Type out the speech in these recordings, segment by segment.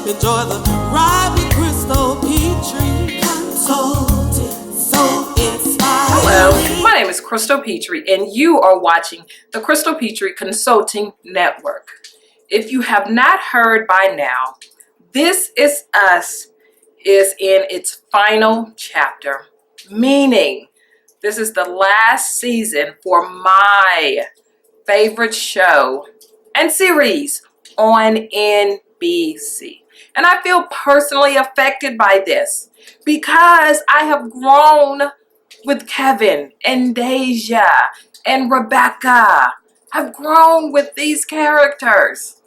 Enjoy the ride with Crystal Petrie Consulting. So Hello, my name is Crystal Petrie, and you are watching the Crystal Petrie Consulting Network. If you have not heard by now, This Is Us is in its final chapter, meaning this is the last season for my favorite show and series on NBC. And I feel personally affected by this because I have grown with Kevin and Deja and Rebecca. I've grown with these characters,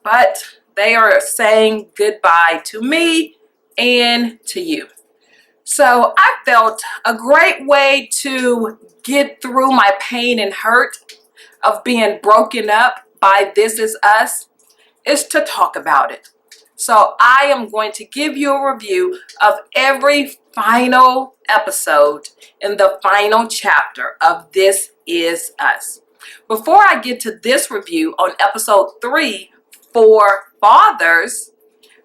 but they are saying goodbye to me and to you. So I felt a great way to get through my pain and hurt of being broken up by This Is Us is to talk about it. So I am going to give you a review of every final episode in the final chapter of This Is Us. Before I get to this review on episode 3 for fathers,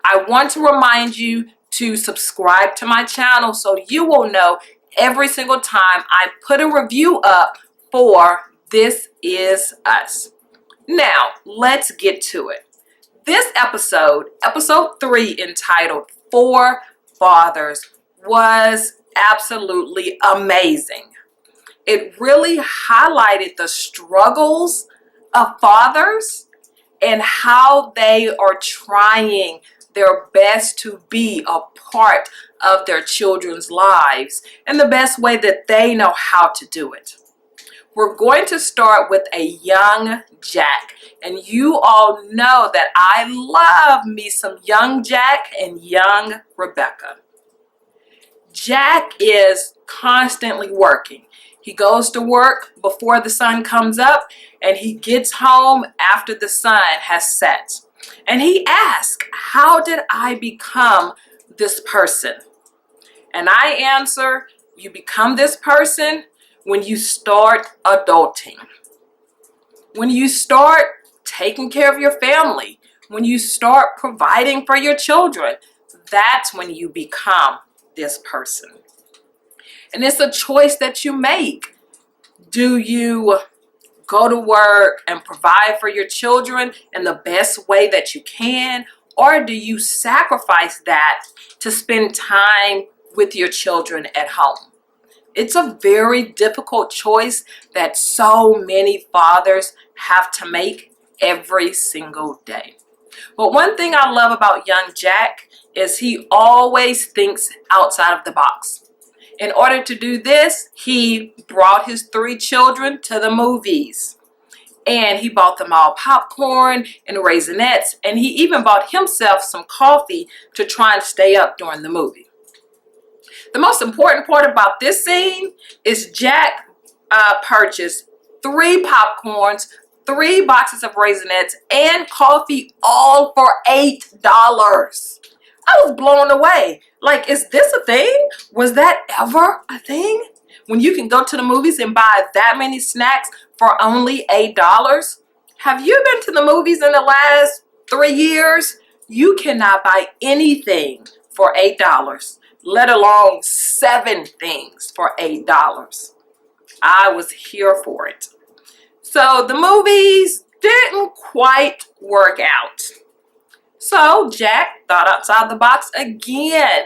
I want to remind you to subscribe to my channel so you will know every single time I put a review up for This Is Us. Now, let's get to it. This episode 3, entitled For Fathers, was absolutely amazing. It really highlighted the struggles of fathers and how they are trying their best to be a part of their children's lives in the best way that they know how to do it. We're going to start with a young Jack, and you all know that I love me some young Jack and young Rebecca. Jack is constantly working. He goes to work before the sun comes up, and he gets home after the sun has set. And he asks, how did I become this person? And I answer, you become this person when you start adulting. When you start taking care of your family. When you start providing for your children. That's when you become this person. And it's a choice that you make. Do you go to work and provide for your children in the best way that you can? Or do you sacrifice that to spend time with your children at home? It's a very difficult choice that so many fathers have to make every single day. But one thing I love about young Jack is he always thinks outside of the box. In order to do this, he brought his 3 children to the movies. And he bought them all popcorn and Raisinets. And he even bought himself some coffee to try and stay up during the movie. The most important part about this scene is Jack purchased 3 popcorns, 3 boxes of Raisinets, and coffee, all for $8. I was blown away. Like, is this a thing? Was that ever a thing? When you can go to the movies and buy that many snacks for only $8? Have you been to the movies in the last 3 years? You cannot buy anything for $8, let alone 7 things for $8. I was here for it. So the movies didn't quite work out. So Jack thought outside the box again.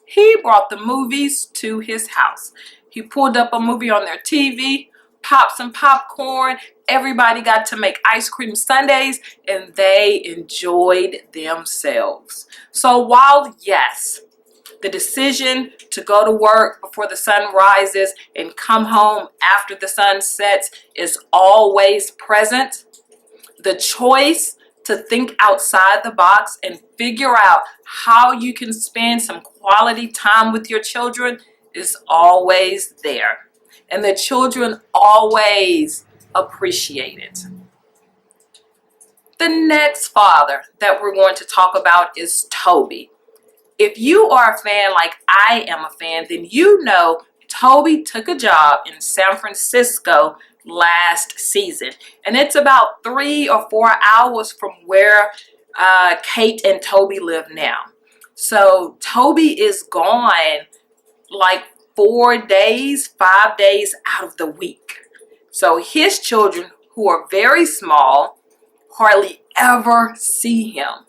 He brought the movies to his house. He pulled up a movie on their TV, popped some popcorn. Everybody got to make ice cream sundaes, and they enjoyed themselves. So while, yes, the decision to go to work before the sun rises and come home after the sun sets is always present, the choice to think outside the box and figure out how you can spend some quality time with your children is always there. And the children always appreciate it. The next father that we're going to talk about is Toby. If you are a fan like I am a fan, then you know Toby took a job in San Francisco last season. And it's about 3 or 4 hours from where Kate and Toby live now. So Toby is gone like 4 days, 5 days out of the week. So his children, who are very small, hardly ever see him.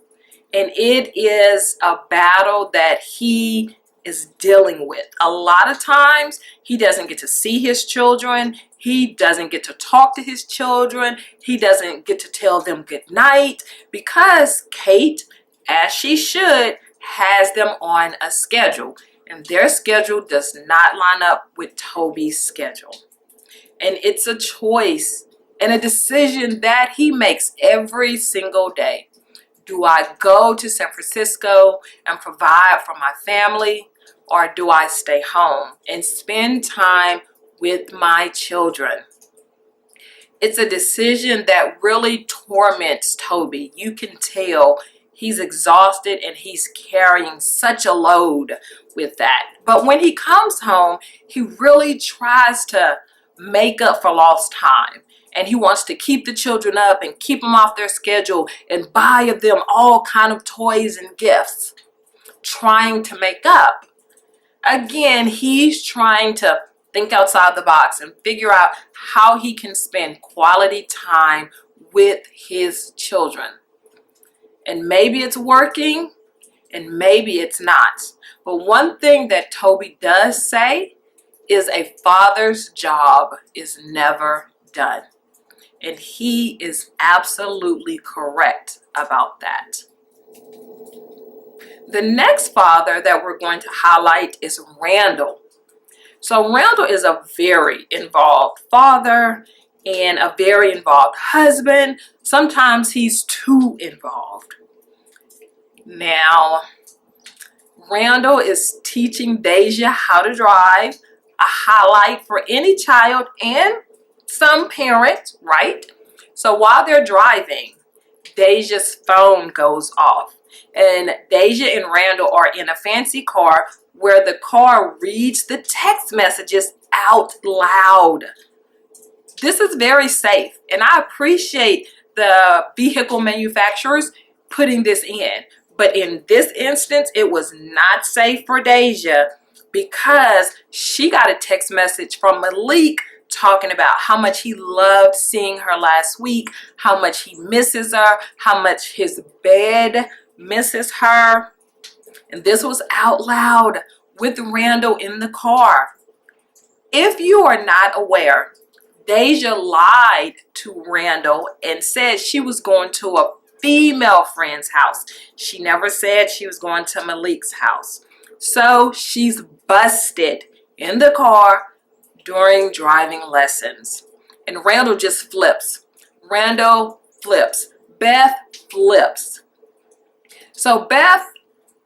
And it is a battle that he is dealing with. A lot of times he doesn't get to see his children. He doesn't get to talk to his children. He doesn't get to tell them good night because Kate, as she should, has them on a schedule. And their schedule does not line up with Toby's schedule. And it's a choice and a decision that he makes every single day. Do I go to San Francisco and provide for my family, or do I stay home and spend time with my children? It's a decision that really torments Toby. You can tell he's exhausted and he's carrying such a load with that. But when he comes home, he really tries to make up for lost time. And he wants to keep the children up and keep them off their schedule and buy them all kind of toys and gifts, trying to make up. Again, he's trying to think outside the box and figure out how he can spend quality time with his children. And maybe it's working and maybe it's not. But one thing that Toby does say is a father's job is never done. And he is absolutely correct about that. The next father that we're going to highlight is Randall. So Randall is a very involved father and a very involved husband. Sometimes he's too involved. Now, Randall is teaching Deja how to drive, a highlight for any child and some parents, right? So while they're driving, Deja's phone goes off. And Deja and Randall are in a fancy car where the car reads the text messages out loud. This is very safe, and I appreciate the vehicle manufacturers putting this in. But in this instance, it was not safe for Deja because she got a text message from Malik talking about how much he loved seeing her last week, how much he misses her, how much his bed misses her. And this was out loud with Randall in the car. If you are not aware, Deja lied to Randall and said she was going to a female friend's house. She never said she was going to Malik's house. So she's busted in the car during driving lessons. And Randall just flips. Randall flips. Beth flips. So Beth,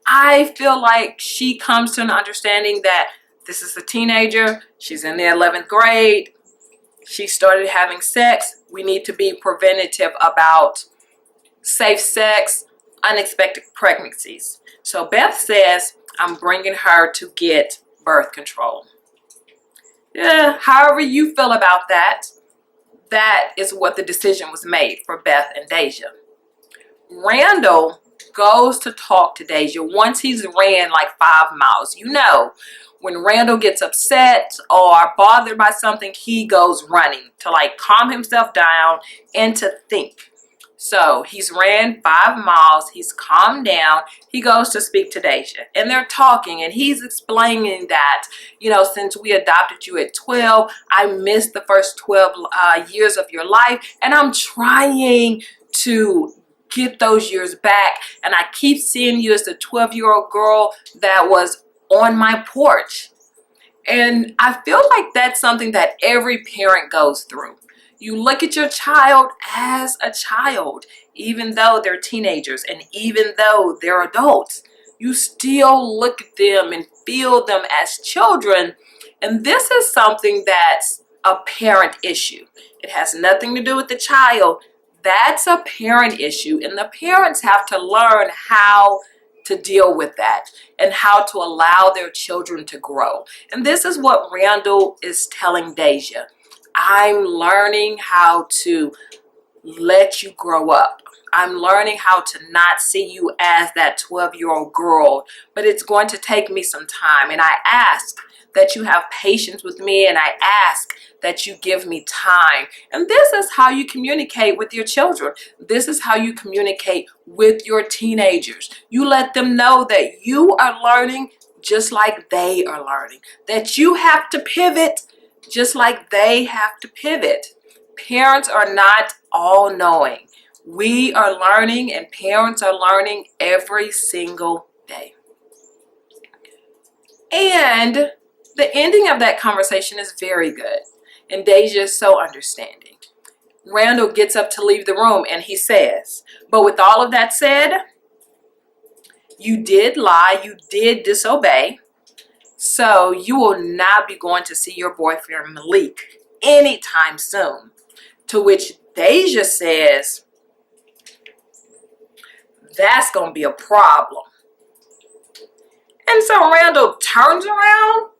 I feel like she comes to an understanding that this is a teenager. She's in the 11th grade. She started having sex. We need to be preventative about safe sex, unexpected pregnancies. So Beth says, I'm bringing her to get birth control. Yeah, however you feel about that, that is what the decision was made for Beth and Deja. Randall goes to talk to Deja once he's ran like 5 miles. You know, when Randall gets upset or bothered by something, he goes running to like calm himself down and to think. So he's ran 5 miles, he's calmed down, he goes to speak to Deja. And they're talking and he's explaining that, you know, since we adopted you at 12, I missed the first 12 years of your life. And I'm trying to get those years back. And I keep seeing you as the 12-year-old girl that was on my porch. And I feel like that's something that every parent goes through. You look at your child as a child, even though they're teenagers and even though they're adults. You still look at them and feel them as children. And this is something that's a parent issue. It has nothing to do with the child. That's a parent issue. And the parents have to learn how to deal with that and how to allow their children to grow. And this is what Randall is telling Deja. I'm learning how to let you grow up. I'm learning how to not see you as that 12-year-old girl, but it's going to take me some time. And I ask that you have patience with me, and I ask that you give me time. And this is how you communicate with your children. This is how you communicate with your teenagers. You let them know that you are learning just like they are learning, that you have to pivot just like they have to pivot. Parents are not all knowing. We are learning, and parents are learning every single day. And the ending of that conversation is very good. And Deja is so understanding. Randall gets up to leave the room and he says, but with all of that said, you did lie, you did disobey, so you will not be going to see your boyfriend Malik anytime soon. To which Deja says, that's going to be a problem. And so Randall turns around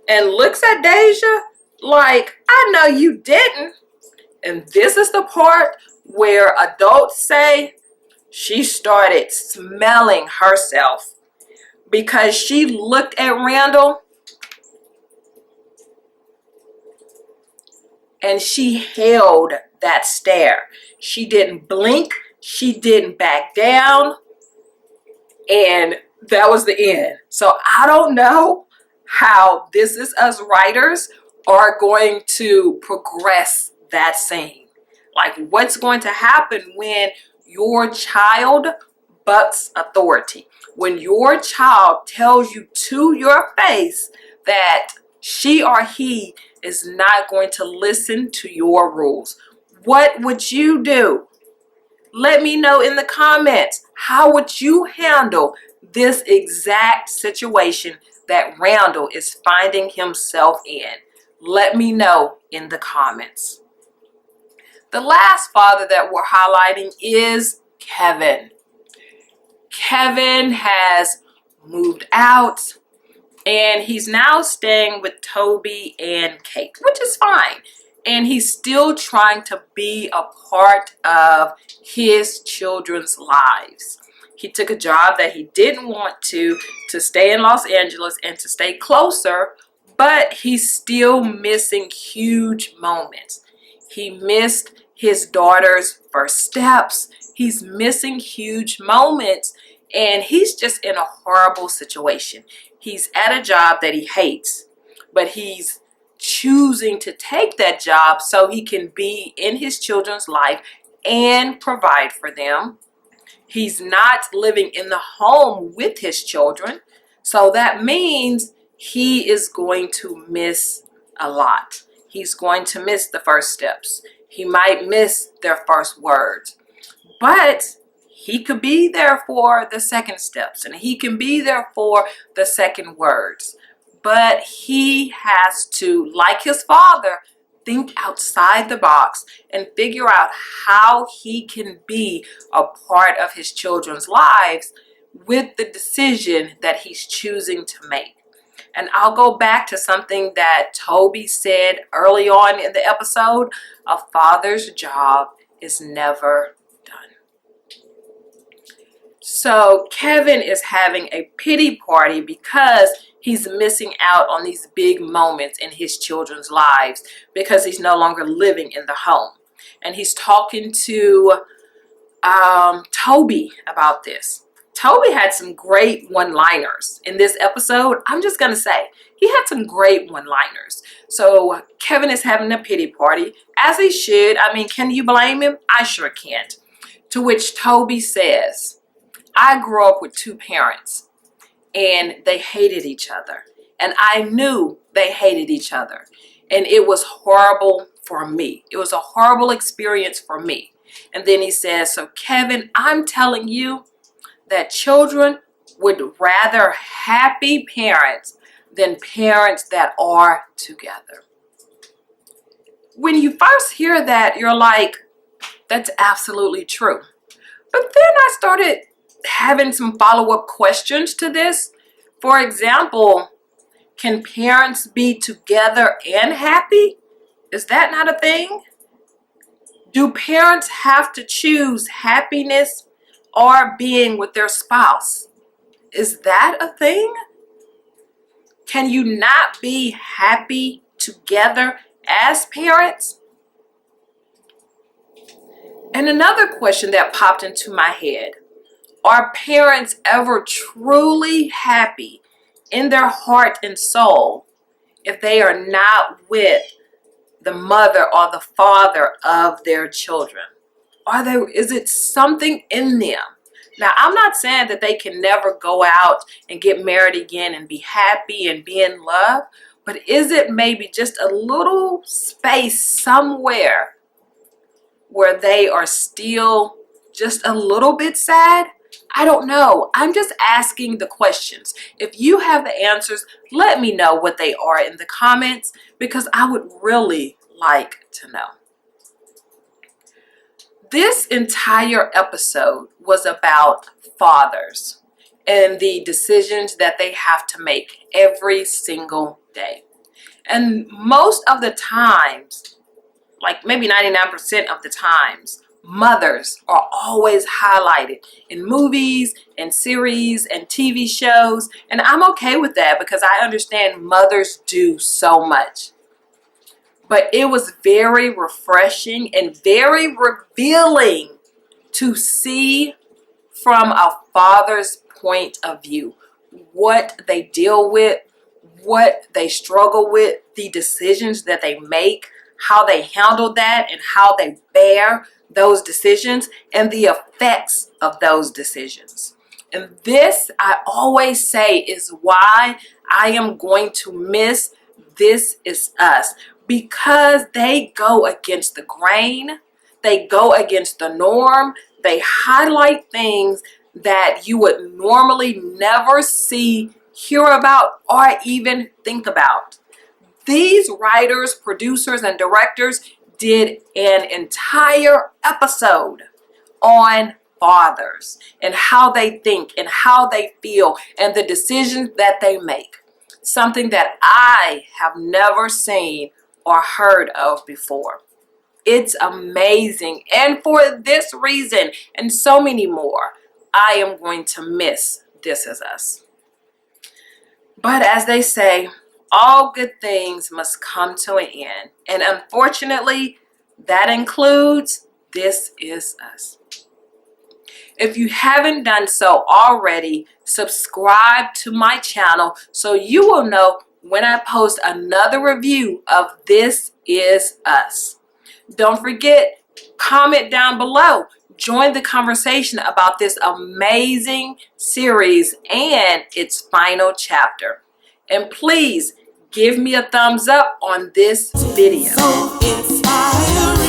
and looks at Deja like, I know you didn't. And this is the part where adults say she started smelling herself, because she looked at Randall and she held that stare. She didn't blink. She didn't back down. And that was the end. So I don't know how This Is Us writers are going to progress that scene. Like, what's going to happen when your child bucks authority? When your child tells you to your face that she or he is not going to listen to your rules. What would you do? Let me know in the comments. How would you handle this exact situation that Randall is finding himself in? Let me know in the comments. The last father that we're highlighting is Kevin. Kevin has moved out and he's now staying with Toby and Kate, which is fine. And he's still trying to be a part of his children's lives. He took a job that he didn't want to stay in Los Angeles and to stay closer, but he's still missing huge moments. He missed his daughter's first steps. He's missing huge moments, and he's just in a horrible situation. He's at a job that he hates, but he's choosing to take that job so he can be in his children's life and provide for them. He's not living in the home with his children, so that means he is going to miss a lot. He's going to miss the first steps. He might miss their first words, but he could be there for the second steps, and he can be there for the second words. But he has to, like his father, think outside the box and figure out how he can be a part of his children's lives with the decision that he's choosing to make. And I'll go back to something that Toby said early on in the episode. A father's job is never done. So Kevin is having a pity party because he's missing out on these big moments in his children's lives because he's no longer living in the home. And he's talking to Toby about this. Toby had some great one-liners in this episode. I'm just going to say, he had some great one-liners. So Kevin is having a pity party, as he should. I mean, can you blame him? I sure can't. To which Toby says, I grew up with two parents, and they hated each other. And I knew they hated each other. And it was horrible for me. It was a horrible experience for me. And then he says, so Kevin, I'm telling you that children would rather happy parents than parents that are together. When you first hear that, you're like, that's absolutely true. But then I started having some follow-up questions to this. For example, can parents be together and happy? Is that not a thing? Do parents have to choose happiness or being with their spouse? Is that a thing? Can you not be happy together as parents? And another question that popped into my head, are parents ever truly happy in their heart and soul if they are not with the mother or the father of their children? Is it something in them? Now, I'm not saying that they can never go out and get married again and be happy and be in love, but is it maybe just a little space somewhere where they are still just a little bit sad? I don't know. I'm just asking the questions. If you have the answers, let me know what they are in the comments, because I would really like to know. This entire episode was about fathers and the decisions that they have to make every single day. And most of the times, like maybe 99% of the times, mothers are always highlighted in movies and series and TV shows. And I'm okay with that because I understand mothers do so much. But it was very refreshing and very revealing to see from a father's point of view what they deal with, what they struggle with, the decisions that they make, how they handle that, and how they bear those decisions and the effects of those decisions. And this, I always say, is why I am going to miss This Is Us, because they go against the grain, they go against the norm, they highlight things that you would normally never see, hear about, or even think about. These writers, producers, and directors did an entire episode on fathers and how they think and how they feel and the decisions that they make. Something that I have never seen or heard of before. It's amazing. And for this reason and so many more, I am going to miss This Is Us. But as they say, all good things must come to an end. And unfortunately, that includes This Is Us. If you haven't done so already, subscribe to my channel so you will know when I post another review of This Is Us. Don't forget, comment down below. Join the conversation about this amazing series and its final chapter. And please give me a thumbs up on this video. So inspiring.